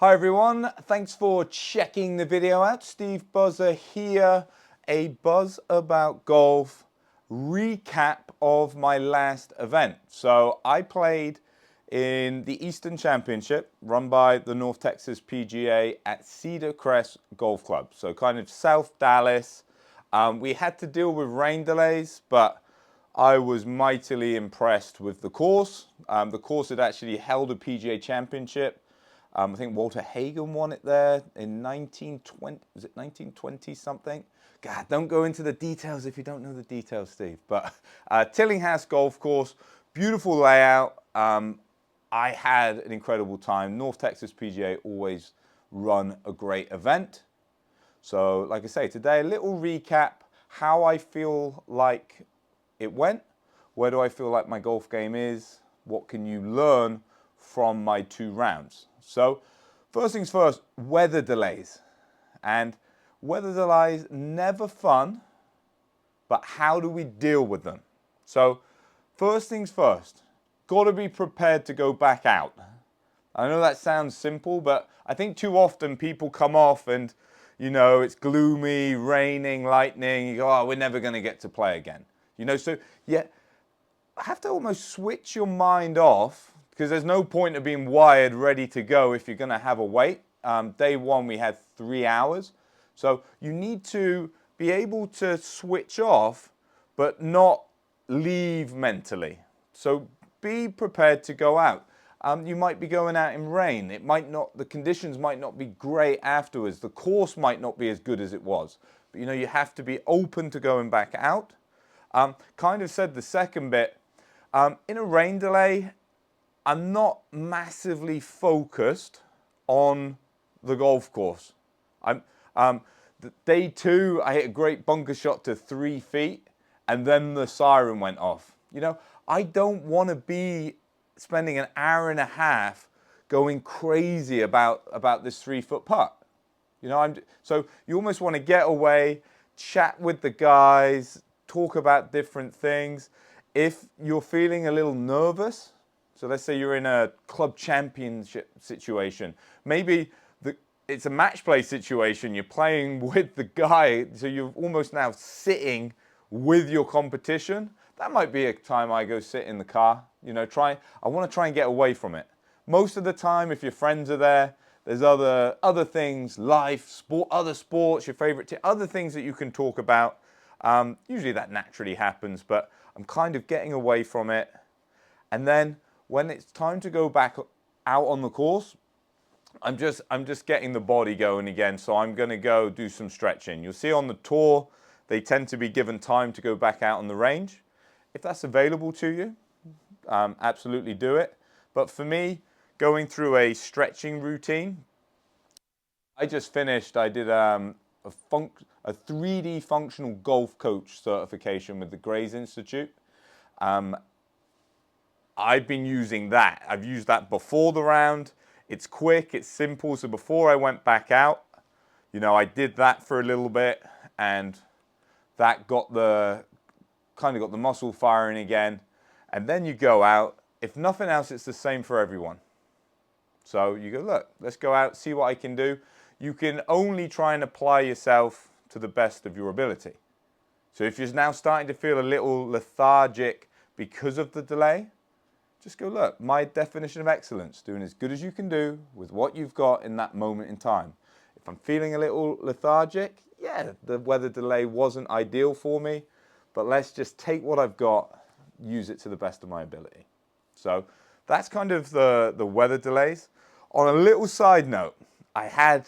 Hi everyone, thanks for checking the video out. Steve Buzza here, a Buzz About Golf recap of my last event. So I played in the Eastern Championship run by the North Texas PGA at Cedar Crest Golf Club. So kind of South Dallas. We had to deal with rain delays, but I was mightily impressed with the course. The course had actually held a PGA Championship. I think Walter Hagen won it there in 1920, was it 1920 something? God, don't go into the details if you don't know the details, Steve. But Tillinghast Golf Course, beautiful layout. I had an incredible time. North Texas PGA always run a great event. So like I say, today a little recap, how I feel like it went, where do I feel like my golf game is, what can you learn from my 2 rounds. So first things first, weather delays. And weather delays, never fun, but how do we deal with them? So first things first, got to be prepared to go back out. I know that sounds simple, but I think too often people come off and, you know, it's gloomy, raining, lightning, you go, oh, we're never going to get to play again. You know, so yeah, I have to almost switch your mind off, because there's no point of being wired, ready to go if you're going to have a wait. Day one, we had 3 hours. So you need to be able to switch off, but not leave mentally. So be prepared to go out. You might be going out in rain. It might not, the conditions might not be great afterwards. The course might not be as good as it was. But you know, you have to be open to going back out. Kind of said the second bit, in a rain delay, I'm not massively focused on the golf course. Day 2, I hit a great bunker shot to 3 feet, and then the siren went off. You know, I don't want to be spending an hour and a half going crazy about this 3-foot putt. You know, so you almost want to get away, chat with the guys, talk about different things. If you're feeling a little nervous, so let's say you're in a club championship situation. Maybe it's a match play situation. You're playing with the guy, so you're almost now sitting with your competition. That might be a time I go sit in the car. You know, I want to try and get away from it. Most of the time, if your friends are there, there's other things, life, sport, other sports, your favorite team, other things that you can talk about. Usually that naturally happens, but I'm kind of getting away from it. And then when it's time to go back out on the course, I'm just getting the body going again. So I'm going to go do some stretching. You'll see on the tour, they tend to be given time to go back out on the range. If that's available to you, absolutely do it. But for me, going through a stretching routine, I just finished, I did a 3D functional golf coach certification with the Grays Institute. I've been using that. I've used that before the round. It's quick, it's simple. So before I went back out, you know, I did that for a little bit, and that kind of got the muscle firing again. And then you go out. If nothing else, it's the same for everyone. So you go, look, let's go out, see what I can do. You can only try and apply yourself to the best of your ability. So if you're now starting to feel a little lethargic because of the delay, just go, look, my definition of excellence, doing as good as you can do with what you've got in that moment in time. If I'm feeling a little lethargic, yeah, the weather delay wasn't ideal for me, but let's just take what I've got, use it to the best of my ability. So that's kind of the weather delays. On a little side note, I had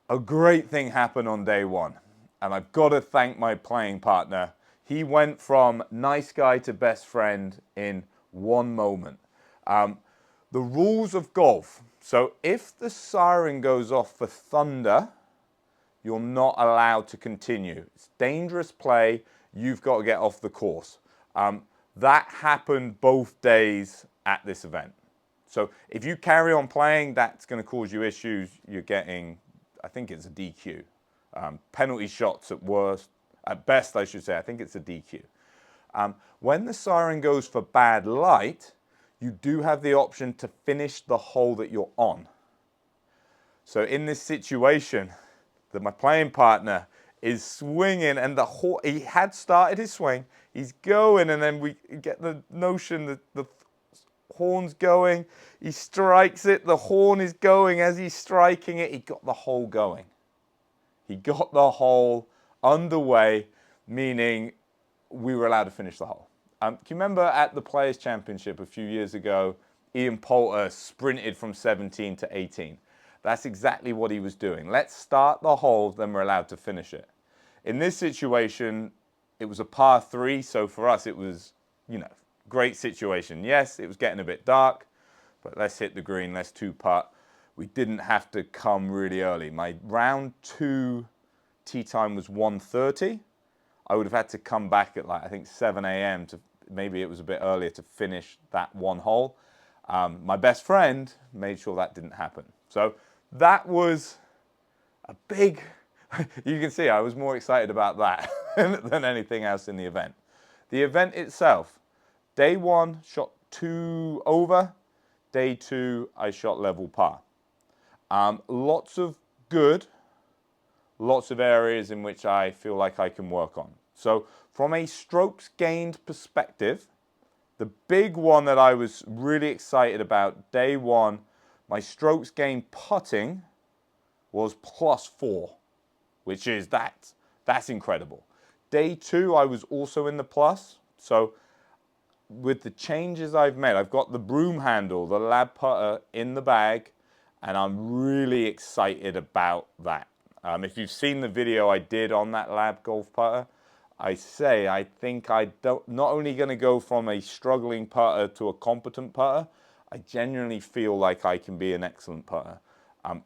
a great thing happen on day 1, and I've got to thank my playing partner. He went from nice guy to best friend in 1 moment. The rules of golf. So if the siren goes off for thunder, you're not allowed to continue. It's dangerous play. You've got to get off the course. That happened both days at this event. So if you carry on playing, that's going to cause you issues. You're getting, I think it's a DQ. Penalty shots at worst. At best, I should say, I think it's a DQ. When the siren goes for bad light, you do have the option to finish the hole that you're on. So in this situation, that my playing partner is swinging, and he had started his swing. He's going, and then we get the notion that the horn's going. He strikes it. The horn is going as he's striking it. He got the hole going. He got the hole underway, meaning we were allowed to finish the hole. Can you remember at the Players' Championship a few years ago, Ian Poulter sprinted from 17 to 18? That's exactly what he was doing. Let's start the hole, then we're allowed to finish it. In this situation, it was a par 3, so for us it was, great situation. Yes, it was getting a bit dark, but let's hit the green, let's 2-putt. We didn't have to come really early. My round 2 tee time was 1:30. I would have had to come back at I think 7 a.m. to, maybe it was a bit earlier, to finish that one hole. My best friend made sure that didn't happen. So that was a big, you can see I was more excited about that than anything else in the event. The event itself, day 1, shot 2 over. Day 2, I shot level par. Lots of good, lots of areas in which I feel like I can work on. So from a strokes gained perspective, the big one that I was really excited about, day 1, my strokes gained putting was +4, which is that's incredible. Day 2, I was also in the plus. So with the changes I've made, I've got the broom handle, the lab putter in the bag, and I'm really excited about that. If you've seen the video I did on that lab golf putter, I think not only going to go from a struggling putter to a competent putter, I genuinely feel like I can be an excellent putter.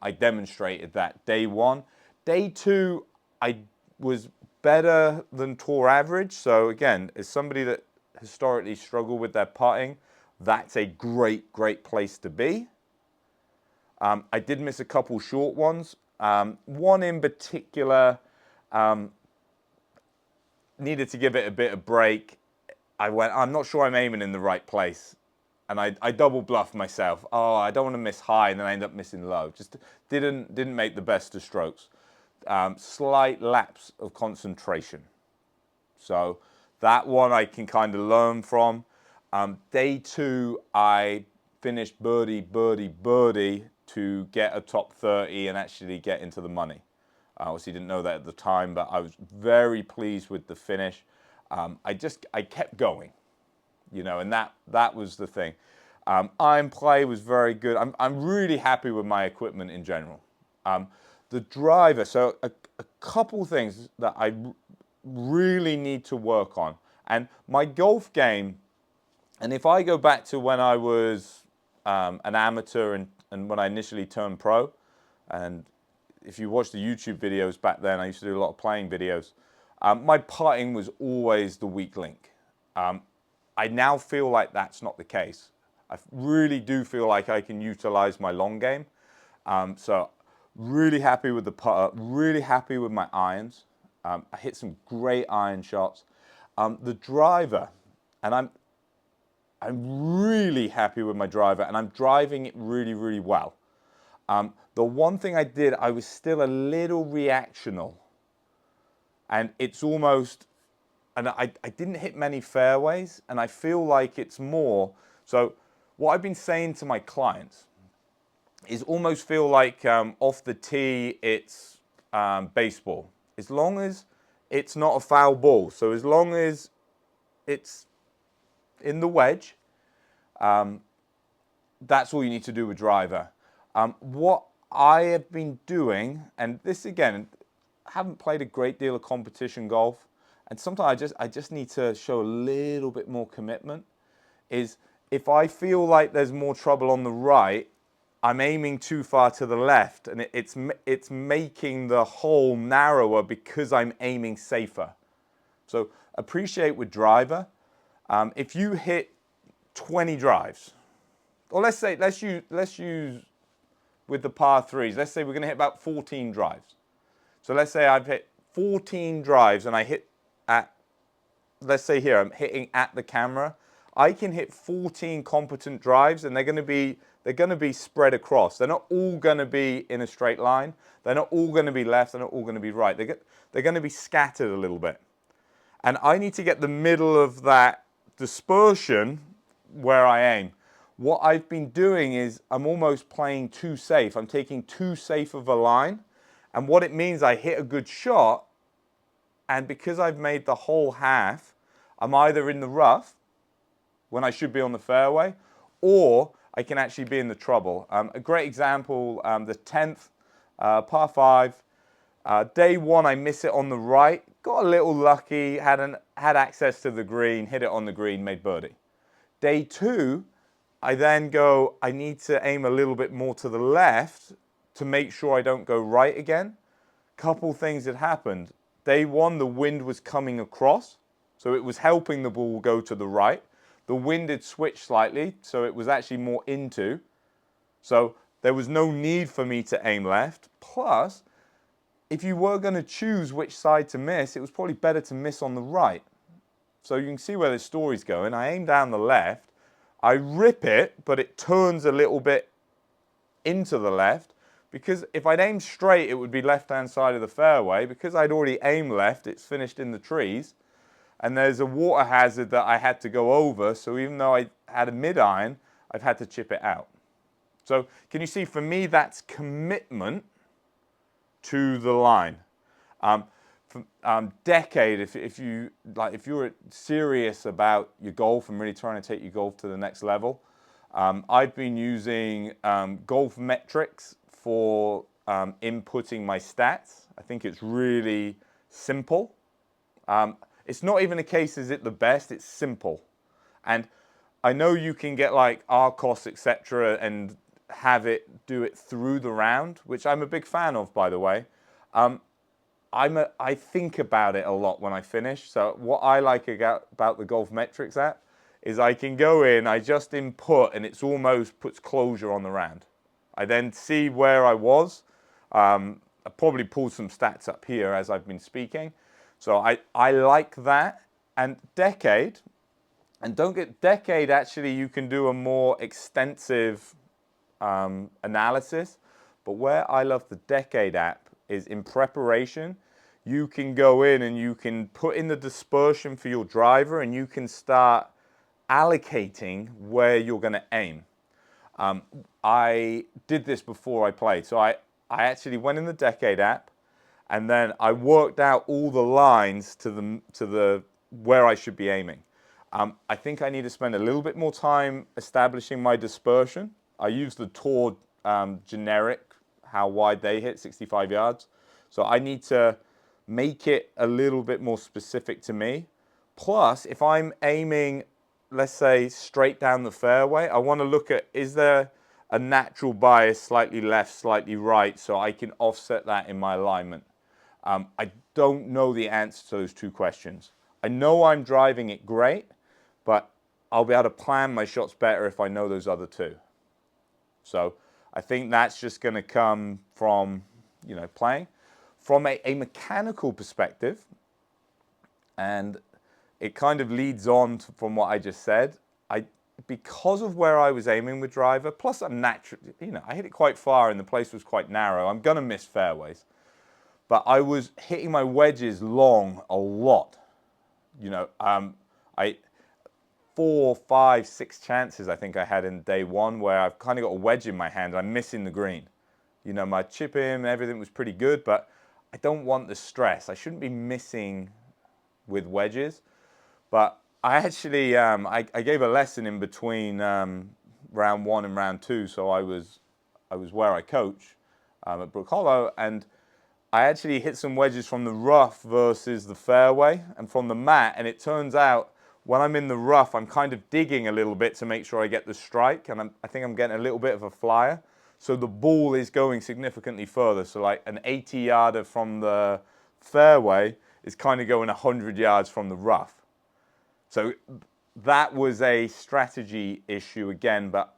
I demonstrated that day 1. Day 2, I was better than tour average. So again, as somebody that historically struggled with their putting, that's a great, great place to be. I did miss a couple short ones. One in particular, needed to give it a bit of break. I'm not sure I'm aiming in the right place. And I double bluffed myself. Oh, I don't want to miss high, and then I end up missing low. Just didn't make the best of strokes. Slight lapse of concentration. So that one I can kind of learn from. Day 2, I finished birdie, birdie, birdie to get a top 30 and actually get into the money. I obviously didn't know that at the time, but I was very pleased with the finish. I kept going, and that was the thing. Iron play was very good. I'm really happy with my equipment in general. The driver, so a couple things that I really need to work on. And my golf game, and if I go back to when I was an amateur and when I initially turned pro, and if you watch the YouTube videos back then, I used to do a lot of playing videos. My putting was always the weak link. I now feel like that's not the case. I really do feel like I can utilize my long game. So really happy with the putter, really happy with my irons. I hit some great iron shots. The driver, and I'm really happy with my driver, and I'm driving it really, really well. The one thing I did, I was still a little reactional. And it's almost, and I didn't hit many fairways, and I feel like it's more. So what I've been saying to my clients is almost feel like off the tee, it's baseball. As long as it's not a foul ball. So as long as it's in the wedge, that's all you need to do with driver. What I have been doing, and this again, I haven't played a great deal of competition golf, and sometimes I just need to show a little bit more commitment, is if I feel like there's more trouble on the right, I'm aiming too far to the left, and it's making the hole narrower because I'm aiming safer. So appreciate with driver. If you hit 20 drives, or let's use with the par 3s, let's say we're going to hit about 14 drives. So let's say I've hit 14 drives and I hit at, let's say here, I'm hitting at the camera. I can hit 14 competent drives, and they're going to be spread across. They're not all going to be in a straight line. They're not all going to be left. They're not all going to be right. They're going to be scattered a little bit. And I need to get the middle of that dispersion where I aim. What I've been doing is I'm almost playing too safe. I'm taking too safe of a line. And what it means, I hit a good shot, and because I've made the whole half, I'm either in the rough when I should be on the fairway, or I can actually be in the trouble. A great example, the 10th, par 5. Day 1, I miss it on the right. Got a little lucky, had access to the green, hit it on the green, made birdie. Day 2, I then go, I need to aim a little bit more to the left to make sure I don't go right again. Couple things had happened. Day 1, the wind was coming across, so it was helping the ball go to the right. The wind had switched slightly, so it was actually more into. So there was no need for me to aim left. Plus, if you were going to choose which side to miss, it was probably better to miss on the right. So you can see where the story's going. I aim down the left. I rip it, but it turns a little bit into the left. Because if I'd aimed straight, it would be left-hand side of the fairway. Because I'd already aimed left, it's finished in the trees. And there's a water hazard that I had to go over. So even though I had a mid-iron, I've had to chip it out. So can you see, for me, that's commitment to the line. Decade, if you're serious about your golf and really trying to take your golf to the next level, I've been using golf metrics for inputting my stats. I think it's really simple. It's not even a case, is it the best? It's simple. And I know you can get like RCOS, etc., and have it do it through the round, which I'm a big fan of, by the way. I think about it a lot when I finish. So what I like about the Golf Metrics app is I can go in, I just input, and it's almost puts closure on the round. I then see where I was. I probably pulled some stats up here as I've been speaking. So I like that. And Decade, and don't get Decade, actually you can do a more extensive analysis. But where I love the Decade app is in preparation, you can go in and you can put in the dispersion for your driver, and you can start allocating where you're going to aim. I did this before I played. So I actually went in the Decade app, and then I worked out all the lines to the where I should be aiming. I think I need to spend a little bit more time establishing my dispersion. I use the Tour generic, how wide they hit, 65 yards. So I need to make it a little bit more specific to me. Plus, if I'm aiming, let's say, straight down the fairway, I want to look at, is there a natural bias slightly left, slightly right, so I can offset that in my alignment. I don't know the answer to those two questions. I know I'm driving it great, but I'll be able to plan my shots better if I know those other two. So I think that's just going to come from, playing. From a mechanical perspective, and it kind of leads on from what I just said, because of where I was aiming with driver, plus I'm naturally, I hit it quite far and the place was quite narrow. I'm going to miss fairways. But I was hitting my wedges long a lot. 4, 5, 6 chances I think I had in day 1 where I've kind of got a wedge in my hand and I'm missing the green. My chip in, everything was pretty good, but I don't want the stress. I shouldn't be missing with wedges. But I actually, I gave a lesson in between round 1 and round 2, so I was where I coach at Brook Hollow, and I actually hit some wedges from the rough versus the fairway and from the mat, and it turns out when I'm in the rough, I'm kind of digging a little bit to make sure I get the strike, and I think I'm getting a little bit of a flyer. So the ball is going significantly further. So like an 80-yarder from the fairway is kind of going 100 yards from the rough. So that was a strategy issue again, but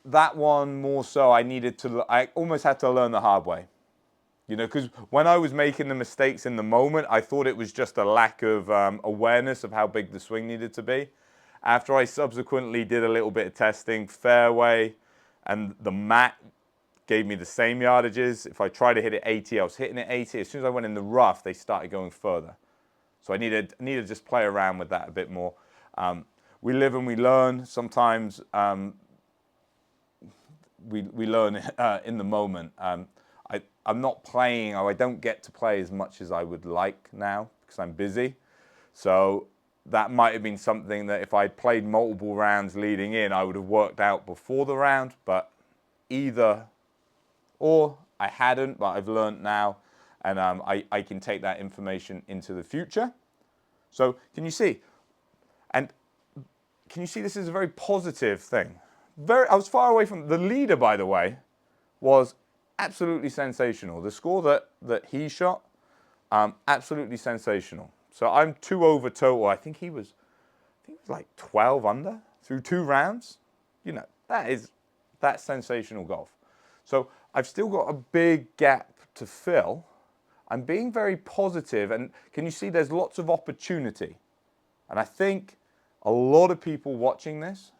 that one more so I almost had to learn the hard way. You know, because when I was making the mistakes in the moment, I thought it was just a lack of awareness of how big the swing needed to be. After I subsequently did a little bit of testing, fairway and the mat gave me the same yardages. If I tried to hit it 80, I was hitting it 80. As soon as I went in the rough, they started going further. So I needed to just play around with that a bit more. We live and we learn. Sometimes we learn in the moment. I'm not playing, or I don't get to play as much as I would like now because I'm busy. So that might have been something that if I played multiple rounds leading in, I would have worked out before the round. But either or I hadn't, but I've learned now, and I can take that information into the future. So can you see? And can you see this is a very positive thing? I was far away from the leader, by the way, was absolutely sensational. The score that he shot, absolutely sensational. So I'm 2 over total. I think he was like 12 under through 2 rounds. You know, that's sensational golf. So I've still got a big gap to fill. I'm being very positive, and can you see there's lots of opportunity? And I think a lot of people watching this,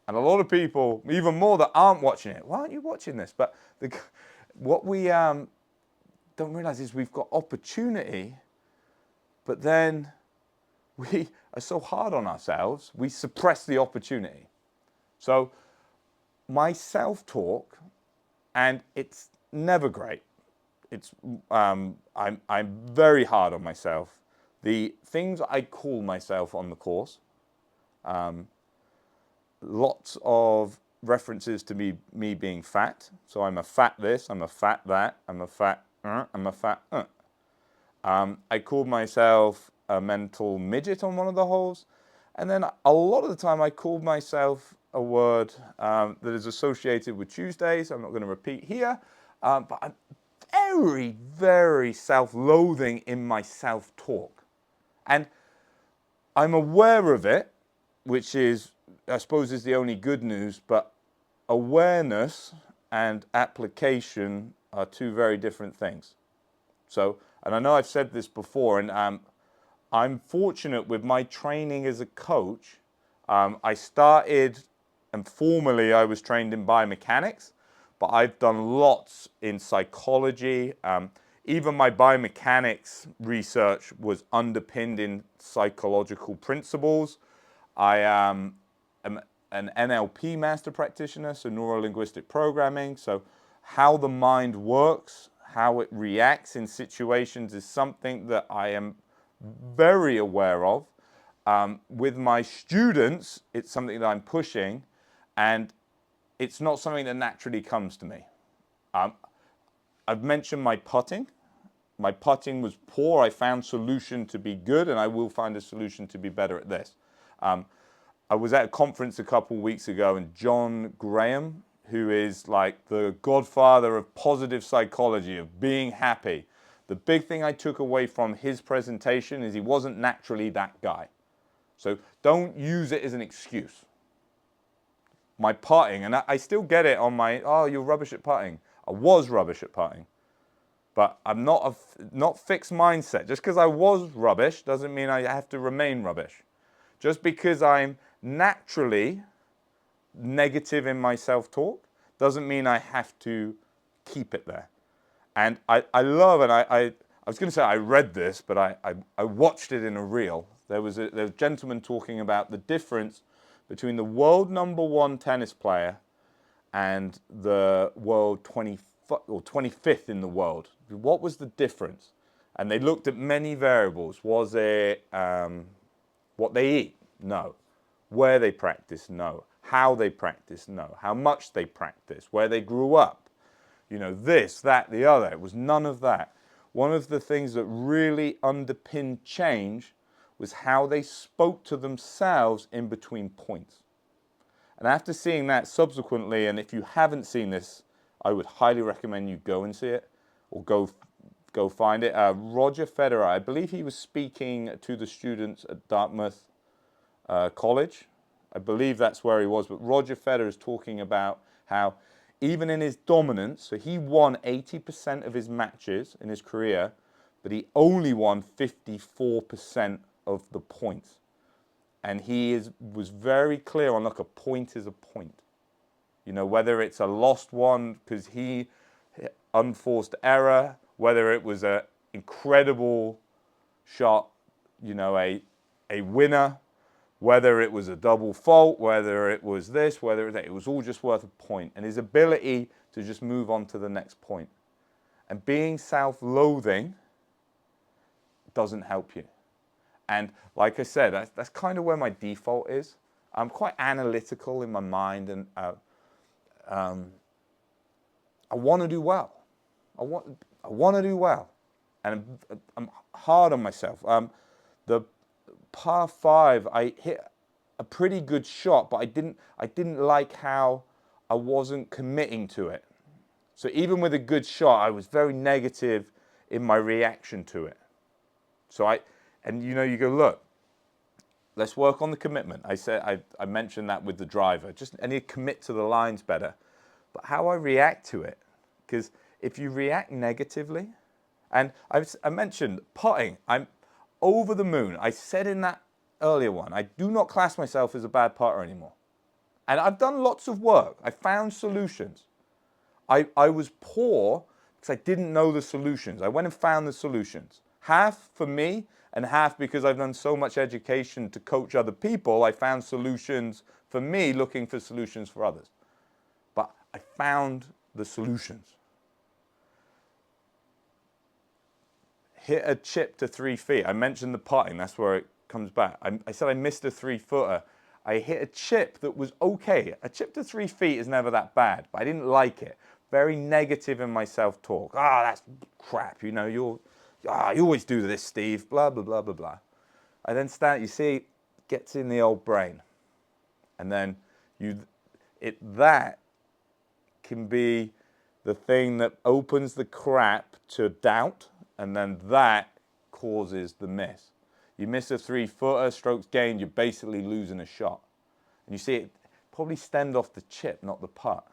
and a lot of people, even more, that aren't watching it. Why aren't you watching this? But what we don't realize is we've got opportunity, but then we are so hard on ourselves, we suppress the opportunity. So my self-talk, and it's never great. It's I'm very hard on myself. The things I call myself on the course, lots of references to me being fat. So I'm a fat this, I'm a fat that, I'm a fat, I'm a fat. I called myself a mental midget on one of the holes. And then a lot of the time I called myself a word that is associated with Tuesdays. I'm not going to repeat here, but I'm very, very self-loathing in my self-talk. And I'm aware of it, which is, I suppose, is the only good news, but awareness and application are 2 very different things. So, and I know I've said this before, and I'm fortunate with my training as a coach. I started, and formally I was trained in biomechanics, but I've done lots in psychology. Even my biomechanics research was underpinned in psychological principles. I am an NLP master practitioner, so neuro-linguistic programming. So how the mind works, how it reacts in situations is something that I am very aware of. With my students, it's something that I'm pushing, and it's not something that naturally comes to me. I've mentioned my putting. My putting was poor. I found solution to be good, and I will find a solution to be better at this. I was at a conference a couple weeks ago, and John Graham, who is like the godfather of positive psychology, of being happy. The big thing I took away from his presentation is he wasn't naturally that guy. So don't use it as an excuse. My putting, and I still get it on my, oh, you're rubbish at putting. I was rubbish at putting. But I'm not fixed mindset. Just because I was rubbish doesn't mean I have to remain rubbish. Just because I'm naturally negative in my self-talk doesn't mean I have to keep it there. And I love, and I was going to say I read this, but I watched it in a reel. There was a gentleman talking about the difference between the world #1 tennis player and the world 25th in the world. What was the difference? And they looked at many variables. Was it what they eat? No. Where they practice? No. How they practice? No. How much they practice? Where they grew up? You know, this, that, the other. It was none of that. One of the things that really underpinned change was how they spoke to themselves in between points. And after seeing that subsequently, and if you haven't seen this, I would highly recommend you go and see it, or go find it. Roger Federer, I believe he was speaking to the students at Dartmouth College. I believe that's where he was. But Roger Federer is talking about how even in his dominance, so he won 80% of his matches in his career, but he only won 54% of the points. And he was very clear on, look, a point is a point. You know, whether it's a lost one because he unforced error, whether it was an incredible shot, you know, a winner, whether it was a double fault, whether it was this, whether it was all just worth a point. And his ability to just move on to the next point. And being self-loathing doesn't help you. And like I said, that's kind of where my default is. I'm quite analytical in my mind, and I want to do well. I want to do well, and I'm hard on myself. The par 5, I hit a pretty good shot, but I didn't like how I wasn't committing to it. So even with a good shot, I was very negative in my reaction to it. So and you know, you go, look, let's work on the commitment. I mentioned that with the driver. I need to commit to the lines better. But how I react to it, because if you react negatively, and I mentioned putting, I'm over the moon. I said in that earlier one, I do not class myself as a bad putter anymore. And I've done lots of work. I found solutions. I was poor because I didn't know the solutions. I went and found the solutions. Half for me, and half because I've done so much education to coach other people, I found solutions for me, looking for solutions for others. But I found the solutions. Hit a chip to 3 feet. I mentioned the putting, that's where it comes back. I said I missed a 3-footer. I hit a chip that was okay. A chip to 3 feet is never that bad, but I didn't like it. Very negative in my self-talk. That's crap, you know, you always do this, Steve, blah, blah, blah, blah, blah. I then you see, it gets in the old brain. And then that can be the thing that opens the crap to doubt, and then that causes the miss. You miss a 3-footer, strokes gained, you're basically losing a shot. And you see it probably stemmed off the chip, not the putt.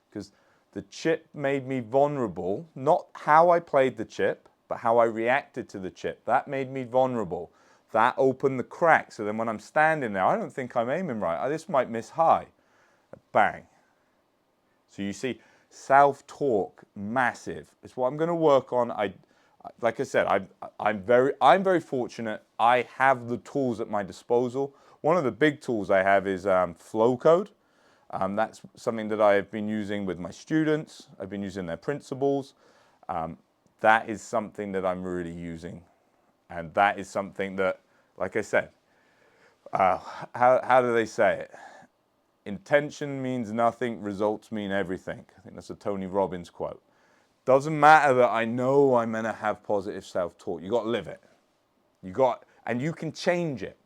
Because the chip made me vulnerable, not how I played the chip, but how I reacted to the chip. That made me vulnerable. That opened the crack. So then when I'm standing there, I don't think I'm aiming right. This might miss high. Bang. So you see, self-talk, massive. It's what I'm going to work on. Like I said, I'm very fortunate. I have the tools at my disposal. One of the big tools I have is flow code. That's something that I have been using with my students. I've been using their principles. That is something that I'm really using. And that is something that, like I said, how do they say it? Intention means nothing, results mean everything. I think that's a Tony Robbins quote. Doesn't matter that I know I'm going to have positive self-talk. You got to live it. And you can change it.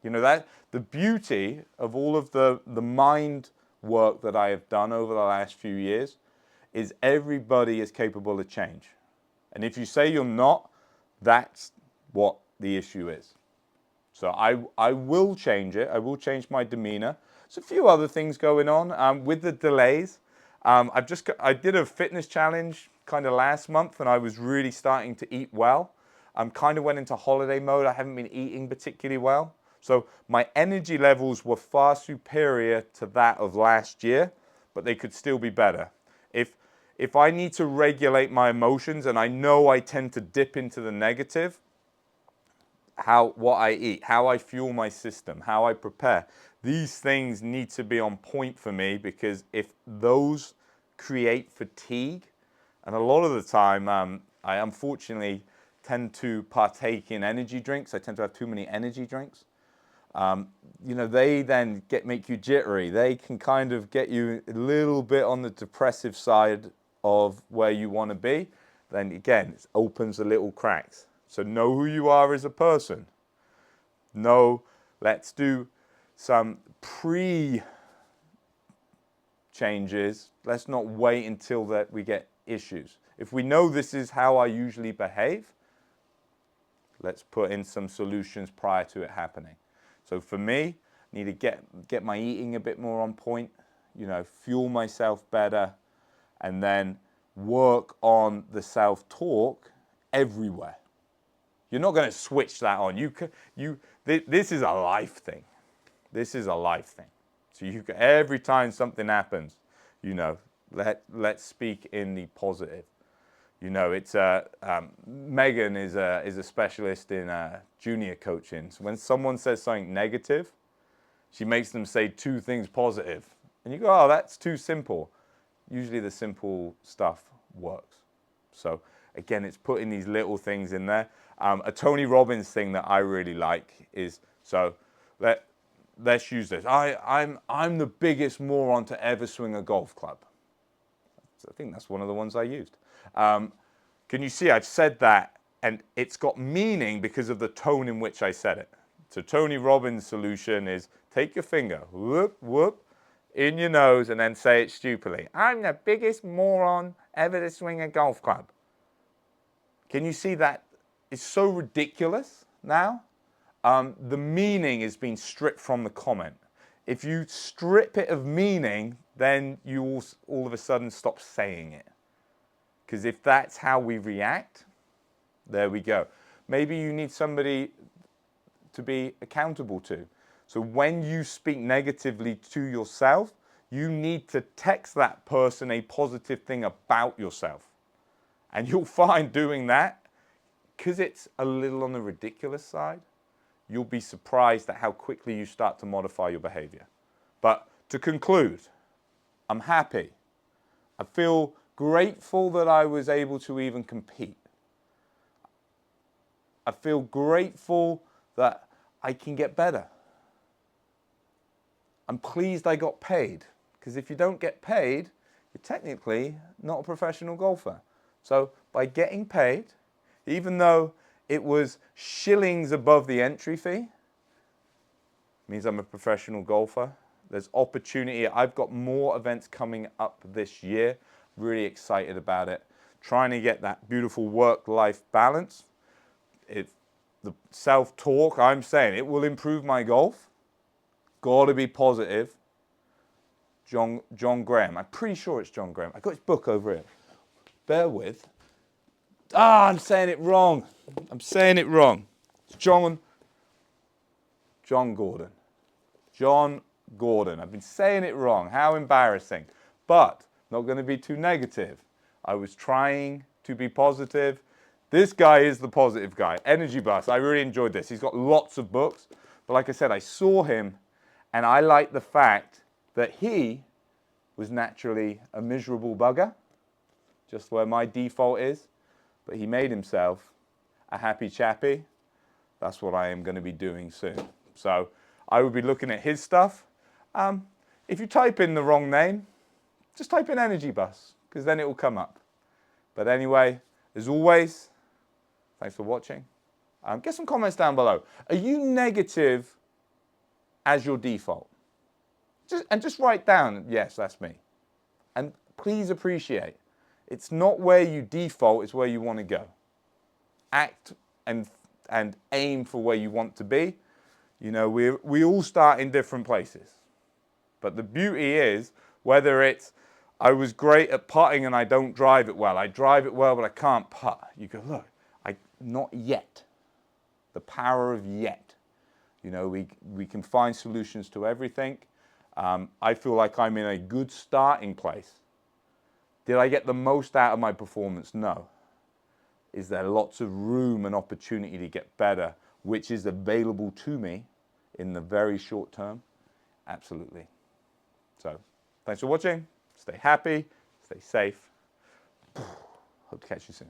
You know, that the beauty of all of the mind work that I have done over the last few years is everybody is capable of change. And if you say you're not, that's what the issue is. So I will change it. I will change my demeanor. There's a few other things going on with the delays. I did a fitness challenge kind of last month, and I was really starting to eat well. Kind of went into holiday mode. I haven't been eating particularly well. So my energy levels were far superior to that of last year, but they could still be better. If I need to regulate my emotions, and I know I tend to dip into the negative, what I eat, how I fuel my system, how I prepare, these things need to be on point for me, because if those create fatigue, and a lot of the time I unfortunately tend to partake in energy drinks. I tend to have too many energy drinks. You know, they then make you jittery. They can kind of get you a little bit on the depressive side of where you want to be. Then again, it opens the little cracks. So know who you are as a person. Let's do some pre-changes. Let's not wait until that we get issues. If we know this is how I usually behave, let's put in some solutions prior to it happening. So for me, I need to get my eating a bit more on point, you know, fuel myself better, and then work on the self-talk everywhere. You're not going to switch that on. This is a life thing. This is a life thing. So every time something happens, let's speak in the positive. It's Megan is a specialist in junior coaching. So when someone says something negative, she makes them say 2 things positive. And you go, oh, that's too simple. Usually the simple stuff works. So again, it's putting these little things in there. A Tony Robbins thing that I really like is, so let's use this. I'm the biggest moron to ever swing a golf club. So I think that's one of the ones I used. Can you see I've said that, and it's got meaning because of the tone in which I said it. So Tony Robbins' solution is take your finger, whoop, whoop, in your nose, and then say it stupidly. I'm the biggest moron ever to swing a golf club. Can you see that? It's so ridiculous now. The meaning is being stripped from the comment. If you strip it of meaning, then you all of a sudden stop saying it. Because if that's how we react, there we go. Maybe you need somebody to be accountable to. So when you speak negatively to yourself, you need to text that person a positive thing about yourself. And you'll find doing that, because it's a little on the ridiculous side, you'll be surprised at how quickly you start to modify your behavior. But to conclude, I'm happy. I feel grateful that I was able to even compete. I feel grateful that I can get better. I'm pleased I got paid, because if you don't get paid, you're technically not a professional golfer. So by getting paid, even though it was shillings above the entry fee, means I'm a professional golfer. There's opportunity. I've got more events coming up this year. Really excited about it. Trying to get that beautiful work-life balance. The self-talk, I'm saying it will improve my golf. Got to be positive. John Graham. I'm pretty sure it's John Graham. I got his book over here. Bear with. I'm saying it wrong. I'm saying it wrong. It's John Gordon. John Gordon. I've been saying it wrong. How embarrassing. But not going to be too negative. I was trying to be positive. This guy is the positive guy. Energy Bus. I really enjoyed this. He's got lots of books. But like I said, I saw him, and I like the fact that he was naturally a miserable bugger, just where my default is. But he made himself a happy chappy. That's what I am going to be doing soon. So I will be looking at his stuff. If you type in the wrong name, just type in Energy Bus, because then it will come up. But anyway, as always, thanks for watching. Get some comments down below. Are you negative as your default? Just write down, yes, that's me. And please appreciate, it's not where you default, it's where you want to go. Act and aim for where you want to be. We all start in different places. But the beauty is, whether it's, I was great at putting and I don't drive it well. I drive it well, but I can't putt. You go, look, not yet. The power of yet. We can find solutions to everything. I feel like I'm in a good starting place. Did I get the most out of my performance? No. Is there lots of room and opportunity to get better, which is available to me in the very short term? Absolutely. So, thanks for watching. Stay happy, stay safe. Hope to catch you soon.